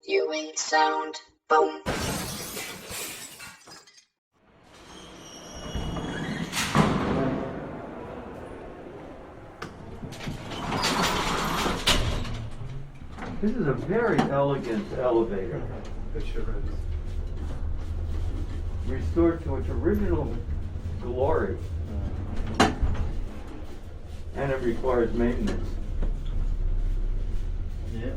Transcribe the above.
Viewing sound. Boom. This is a very elegant elevator, It sure is. restored to its original glory, and it requires maintenance. Yeah.